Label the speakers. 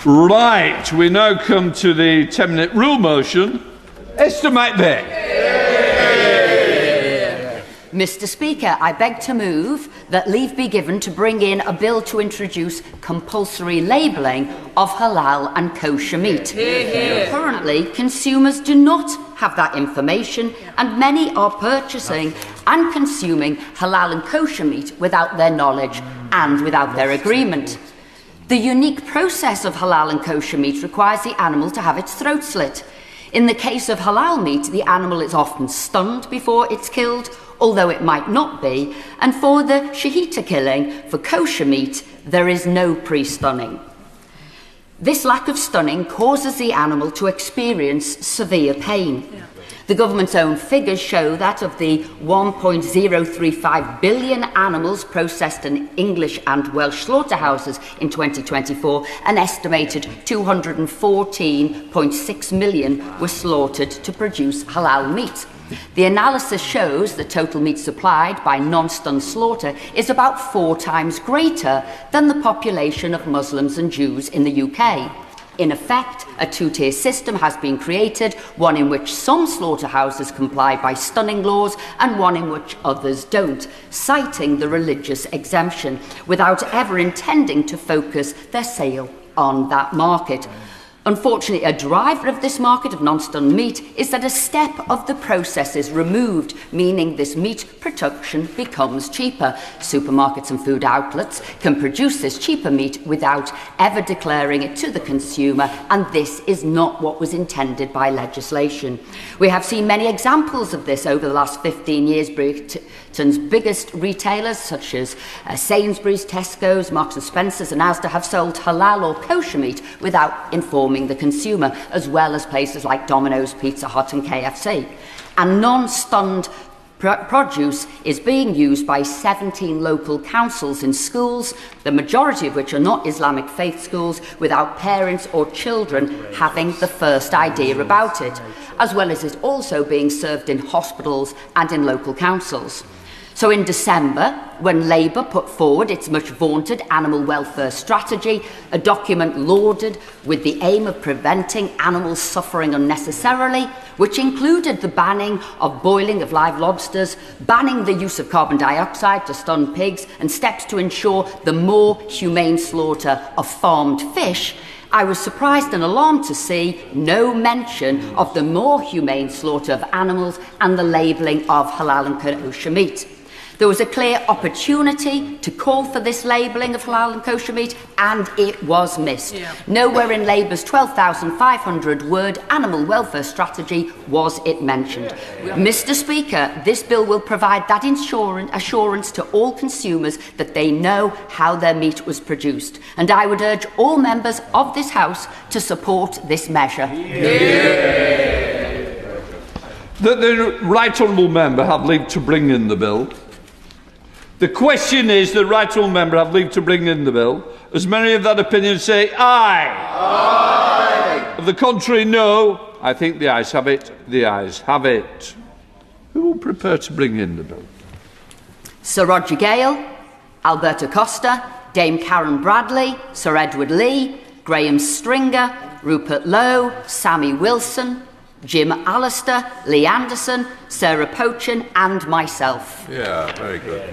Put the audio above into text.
Speaker 1: Right, we now come to the 10-minute rule motion. Esther McVeigh.
Speaker 2: Mr. Speaker, I beg to move that leave be given to bring in a bill to introduce compulsory labelling of halal and kosher meat. Currently, consumers do not have that information, and many are purchasing and consuming halal and kosher meat without their knowledge and without their agreement. The unique process of halal and kosher meat requires the animal to have its throat slit. In the case of halal meat, the animal is often stunned before it's killed, although it might not be, and for the shahita killing, for kosher meat, there is no pre-stunning. This lack of stunning causes the animal to experience severe pain. The government's own figures show that of the 1.035 billion animals processed in English and Welsh slaughterhouses in 2024, an estimated 214.6 million were slaughtered to produce halal meat. The analysis shows the total meat supplied by non-stun slaughter is about 4 times greater than the population of Muslims and Jews in the UK. In effect, a two-tier system has been created, one in which some slaughterhouses comply by stunning laws and one in which others don't, citing the religious exemption, without ever intending to focus their sale on that market. Unfortunately, a driver of this market of non-stun meat is that a step of the process is removed, meaning this meat production becomes cheaper. Supermarkets and food outlets can produce this cheaper meat without ever declaring it to the consumer, and this is not what was intended by legislation. We have seen many examples of this over the last 15 years. Britain's biggest retailers, such as Sainsbury's, Tesco's, Marks & Spencer's and Asda, have sold halal or kosher meat without informing the consumer, as well as places like Domino's, Pizza Hut and KFC. And non-stunned produce is being used by 17 local councils in schools, the majority of which are not Islamic faith schools, without parents or children having the first idea about it, as well as it also being served in hospitals and in local councils. So in December, when Labour put forward its much vaunted animal welfare strategy, a document lauded with the aim of preventing animals suffering unnecessarily, which included the banning of boiling of live lobsters, banning the use of carbon dioxide to stun pigs, and steps to ensure the more humane slaughter of farmed fish, I was surprised and alarmed to see no mention of the more humane slaughter of animals and the labelling of halal and kosher meat. There was a clear opportunity to call for this labelling of halal and kosher meat, and it was missed. Nowhere in Labour's 12,500-word animal welfare strategy was it mentioned. Mr. Speaker, this bill will provide that assurance to all consumers that they know how their meat was produced. And I would urge all members of this House to support this measure.
Speaker 1: The Right Honourable Member have leave to bring in the bill. The question is, the Right Honourable Member have leave to bring in the bill. As many of that opinion say aye. Aye. Of the contrary, no. I think the ayes have it. The ayes have it. Who will prepare to bring in the bill?
Speaker 2: Sir Roger Gale, Alberta Costa, Dame Karen Bradley, Sir Edward Lee, Graham Stringer, Rupert Lowe, Sammy Wilson, Jim Allister, Lee Anderson, Sarah Pochin and myself.
Speaker 1: Yeah, very good.